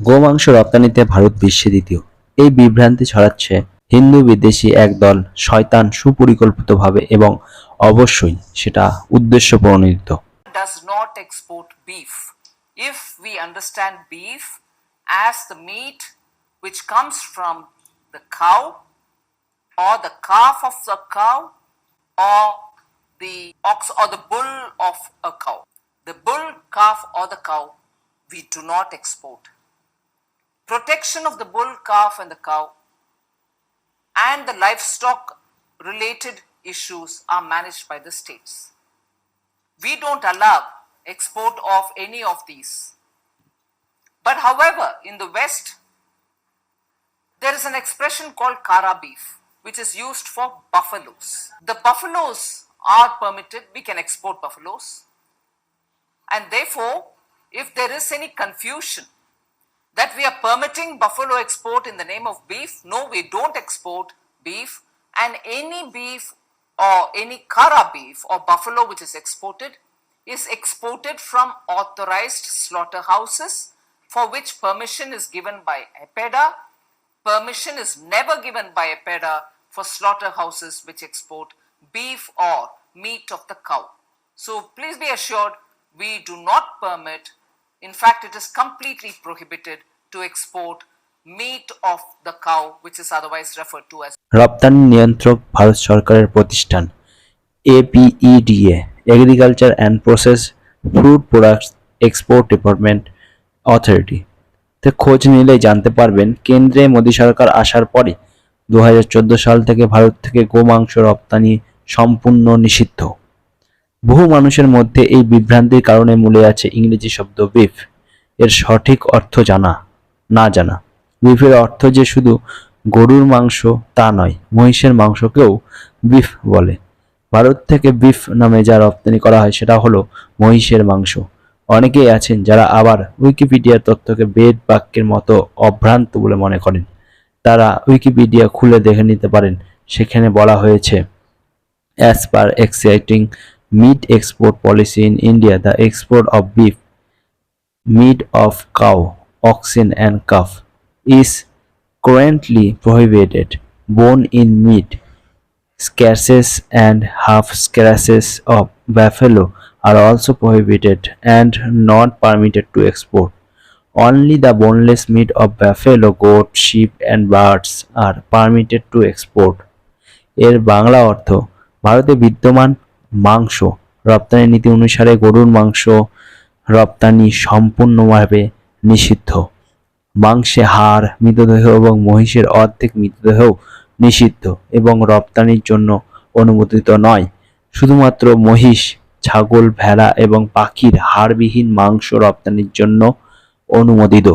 গোমাংস রপ্তানিতে ভারত বিশ্বে দ্বিতীয়। এই বিভ্রান্তি ছড়াচ্ছে হিন্দু বিদ্বেষী একদল শয়তান সুপরিকল্পিতভাবে এবং অবশ্যই সেটা উদ্দেশ্যপ্রণোদিত। Does not export beef. If we understand beef as the meat which comes from the cow or the calf of the cow or the ox or the bull of a cow. The bull, calf or the cow we do not export. Protection of the bull, calf and the cow and the livestock related issues are managed by the states. We don't allow export of any of these. But however, in the West, there is an expression called Kara beef, which is used for buffaloes. The buffaloes are permitted, we can export buffaloes. And therefore, if there is any confusion that we are permitting buffalo export in the name of beef, no, we don't export beef, and any beef or any Kara beef or buffalo which is exported from authorized slaughterhouses for which permission is given by EPEDA. Permission is never given by EPEDA for slaughterhouses which export beef or meat of the cow. So please be assured, we do not permit, in fact it is completely prohibited to export meat of the cow, which is otherwise referred to as রপ্তানি নিয়ন্ত্রক ভারত সরকারের প্রতিষ্ঠান APEDA, agriculture and process fruit products export development authority. তে খোঁজ নিলেই জানতে পারবেন কেন্দ্রে মোদী সরকার আসার পরে 2014 সাল থেকে ভারত থেকে গোমাংস রপ্তানি সম্পূর্ণ নিষিদ্ধ। বহু মানুষের মধ্যে এই বিভ্রান্তির কারণে মূলে আছে ইংরেজি শব্দ বিফ, এর সঠিক অর্থ না জানা। বিফের অর্থ যে শুধু গরুর মাংস তা নয়, মহিষের মাংসকেও বিফ বলে। ভারত থেকে বিফ নামে যা রপ্তানি করা হয় সেটা হলো মহিষের মাংস। অনেকেই আছেন যারা আবার উইকিপিডিয়ার তথ্যকে বেদ বাক্যের মতো অভ্রান্ত বলে মনে করেন। তারা উইকিপিডিয়া খুলে দেখে নিতে পারেন, সেখানে বলা হয়েছে as per exciting meat export policy in India, the export of beef, meat of cow, oxen and calf is currently prohibited. Bone-in meat, carcasses and half carcasses of buffalo are also prohibited and not permitted to export. Only the boneless meat of buffalo, goat, sheep and birds are permitted to export. এর বাংলা অর্থ, ভারতে বিদ্যমান মাংস রপ্তানি নীতি অনুসারে গরুর মাংস রপ্তানি সম্পূর্ণভাবে নিষিদ্ধ। মাংসে হাড়, মৃতদেহ এবং মহিষের অর্ধেক মৃতদেহও নিষিদ্ধ এবং রপ্তানির জন্য অনুমোদিত নয়। শুধুমাত্র মহিষ, ছাগল, ভেড়া এবং পাখির হাড়বিহীন মাংস রপ্তানির জন্য অনুমোদিত।